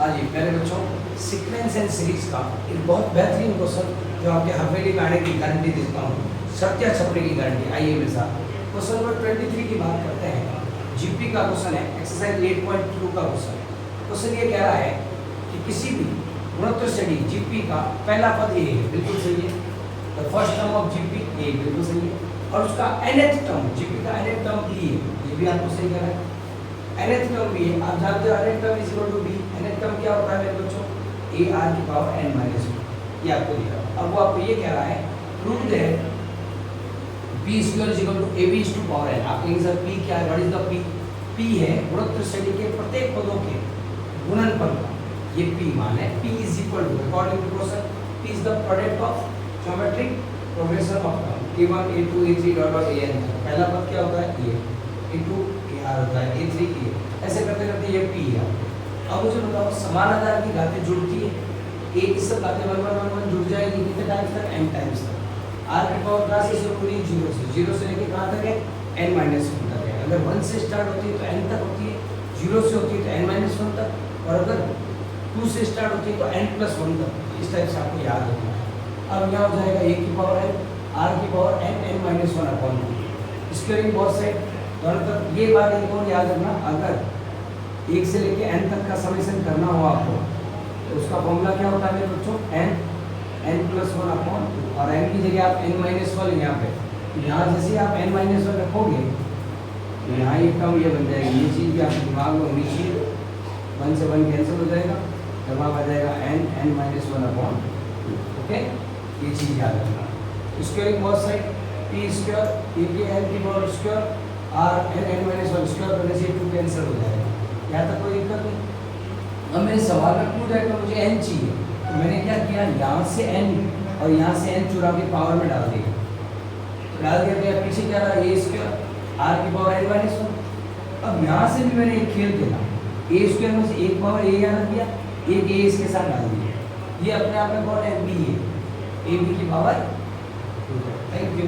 हाँ जी प्यारे बच्चों, सीक्वेंस एंड सीरीज का एक बहुत बेहतरीन क्वेश्चन जो आपके हवेली में आने की गारंटी देता हूँ, सत्या छपड़े की गारंटी। आइए मेरे साथ क्वेश्चन नंबर 23 की बात करते हैं। जीपी का क्वेश्चन है, एक्सरसाइज 8.2 का क्वेश्चन। क्वेश्चन ये कह रहा है कि किसी भी गुणोत्तर श्रेणी जीपी का पहला पद ए है, बिल्कुल सही है। The first term of GP A, बिल्कुल सही है। और उसका nth टर्म, जीपी का nth टर्म बी है, ये भी आपको सही कह रहा है। nth टर्म बी है, आप जानते हो nth term is equal to b. nth term क्या होता है मेरे बच्चों? a r की पावर n माइनस 1, ये आपको दिया। अब वो आपको ये कह रहा है prove that b square is equal to ab is to power n। आप कहेंगे सर p क्या है? What is the p? p है गुणोत्तर श्रेणी के प्रत्येक पदों के गुणनफल का, ये p मान है। p is equal to according to question p is the product of geometric progression of term a1 a2 a3 dot dot an। पहला पद क्या होता है? a, a2 ar होता है, a3 a। ऐसे करते करते ये p है। अब मुझे बताओ, समान आधार की घातें जुड़ती है, एक ही सब घातें 1 1 1 1 जुड़ जाएगी कितने टाइम्स तक? n टाइम्स तक। r की पावर कहाँ से शुरू हुई? 0 से लेके कहाँ तक है? n माइनस 1 तक है। अगर 1 से स्टार्ट होती है तो n तक होती है, 0 से होती है तो n माइनस 1 तक, और अगर 2 से स्टार्ट होती है तो n प्लस 1 तक। इस टाइप से आपको याद रखना है। अब यहाँ हो जाएगा a की पावर n, r की power n, n minus 1 upon 2 squaring both side दोनों तरफ। ये बात एक और याद रखना, अगर 1 से लेके n तक का समेशन करना हो आपको तो उसका फॉर्मूला क्या होता है मेरे बच्चों? n प्लस 1 अपॉन 2, और n की जगह आप n माइनस 1 यहाँ पे, यहाँ जैसे आप n माइनस 1 रखोगे तो यहाँ ये टर्म ये बन जाएगी। ये चीज़ भी आपके दिमाग में होनी चाहिए। 1 से 1 कैंसिल हो जाएगा, जवाब आ जाएगा n माइनस 1 अपॉन 2। ओके, ये चीज़ याद रखना। Squaring both side, p square a की n की power square r n minus 1 square करने से 2 कैंसिल हो जाएगा। यहाँ तक कोई दिक्कत नहीं। अब मेरे सवाल में पूछ है कि मुझे n चाहिए, तो मैंने क्या किया, यहाँ से n और यहाँ से n चुरा के पावर में डाल दिया। तो डाल दिया गया, पीछे क्या रहा? a स्क्वायर r की पावर n माइनस 1। अब यहाँ से भी मैंने एक खेल खेला, a स्क्वायर में से एक पावर a यहाँ रख दिया, एक a इसके साथ डाल दिया। ये अपने आप में कौन है? b है, ab की पावर। Thank you.